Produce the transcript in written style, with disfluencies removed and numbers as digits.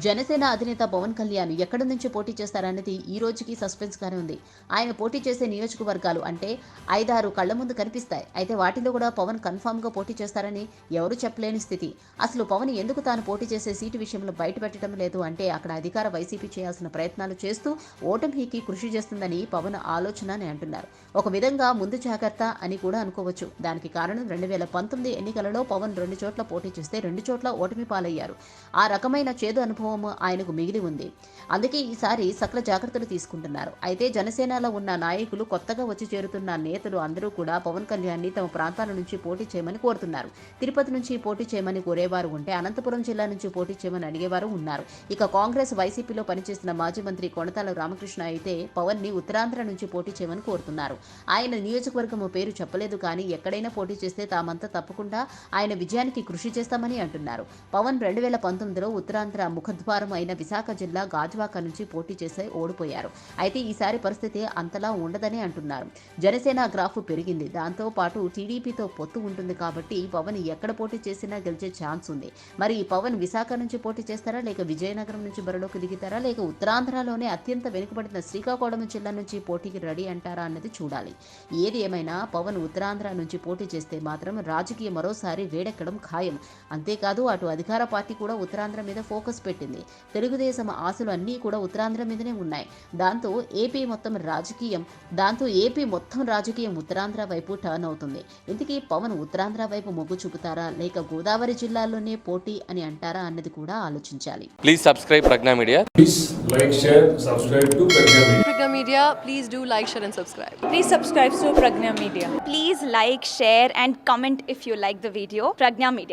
జనసేన అధినేత పవన్ కళ్యాణ్ ఎక్కడి నుంచి పోటీ చేస్తారనేది ఈ రోజుకి సస్పెన్స్ గానే ఉంది. ఆయన పోటీ చేసే నియోజకవర్గాలు అంటే 5-6 కళ్ల ముందు కనిపిస్తాయి. అయితే వాటిలో కూడా పవన్ కన్ఫామ్ గా పోటీ చేస్తారని ఎవరు చెప్పలేని స్థితి. అసలు పవన్ ఎందుకు తాను పోటీ చేసే సీటు విషయంలో బయటపెట్టడం లేదు అంటే అక్కడ అధికార వైసీపీ చేయాల్సిన ప్రయత్నాలు చేస్తూ ఓటమికి కృషి చేస్తుందని పవన్ ఆలోచన అని అంటున్నారు. ఒక విధంగా ముందు జాగ్రత్త అని కూడా అనుకోవచ్చు. దానికి కారణం 2019 ఎన్నికలలో పవన్ 2 చోట్ల పోటీ చేస్తే 2 చోట్ల ఓటమి పాలయ్యారు. ఆ రకమైన చేదు అనుభవం ఆయనకు మిగిలి ఉంది. అందుకే ఈసారి సకల జాగ్రత్తలు తీసుకుంటున్నారు. అయితే జనసేనలో ఉన్న నాయకులు, కొత్తగా వచ్చి చేరుతున్న నేతలు అందరూ కూడా పవన్ కళ్యాణ్ని తమ ప్రాంతాల నుంచి పోటీ చేయమని కోరుతున్నారు. తిరుపతి నుంచి పోటీ చేయమని కోరేవారు ఉంటే అనంతపురం జిల్లా నుంచి పోటీ చేయమని అడిగేవారు ఉన్నారు. ఇక కాంగ్రెస్, వైసీపీలో పనిచేసిన మాజీ మంత్రి కొణతాల రామకృష్ణ అయితే పవన్ ని ఉత్తరాంధ్ర నుంచి పోటీ చేయమని కోరుతున్నారు. ఆయన నియోజకవర్గం పేరు చెప్పలేదు కానీ ఎక్కడైనా పోటీ చేస్తే తామంతా తప్పకుండా ఆయన విజయానికి కృషి చేస్తామని అంటున్నారు. పవన్ 2019లో ఉత్తరాంధ్ర ముఖద్వారం అయిన విశాఖ జిల్లా గాజువాక నుంచి పోటీ చేసి ఓడిపోయారు. అయితే ఈసారి పరిస్థితి అంతలా ఉండదని అంటున్నారు. జనసేన గ్రాఫ్ పెరిగింది. దాంతో పాటు టీడీపీతో పొత్తు ఉంటుంది కాబట్టి పవన్ ఎక్కడ పోటీ చేసినా గెలిచే ఛాన్స్ ఉంది. మరి పవన్ విశాఖ నుంచి పోటీ చేస్తారా, లేక విజయనగరం నుంచి బరిలోకి దిగుతారా, లేక ఉత్తరాంధ్రలోనే అత్యంత వెనుకబడిన శ్రీకాకుళం జిల్లా నుంచి పోటీకి రెడీ అంటారా అన్నది చూడాలి. ఏది ఏమైనా పవన్ ఉత్తరాంధ్ర నుంచి పోటీ చేస్తే మాత్రం రాజకీయం మరోసారి వేడెక్కడం ఖాయం. అంతేకాదు అటు అధికార పార్టీ కూడా ఉత్తరాంధ్ర మీద ఫోకస్ పెట్టింది. తెలుగుదేశం ఆశలు అన్నీ కూడా ఉత్తరాంధ్ర మీదనే ఉన్నాయి. దాంతో ఏపీ మొత్తం రాజకీయం ఉత్తరాంధ్ర వైపు టర్న్ అవుతుంది. ఇంతకీ పవన్ ఉత్తరాంధ్ర వైపు మొగ్గు చూపుతారా, లేక గోదావరి జిల్లాలోనే పోటీ అని అంటారా అన్నది కూడా ఆలోచించాలి. Please subscribe Pragna media. Please like, share, subscribe to Pragya Media. Pragya Media, please do like, share and subscribe. Please subscribe to Pragya Media. Please like, share and comment if you like the video. Pragya Media.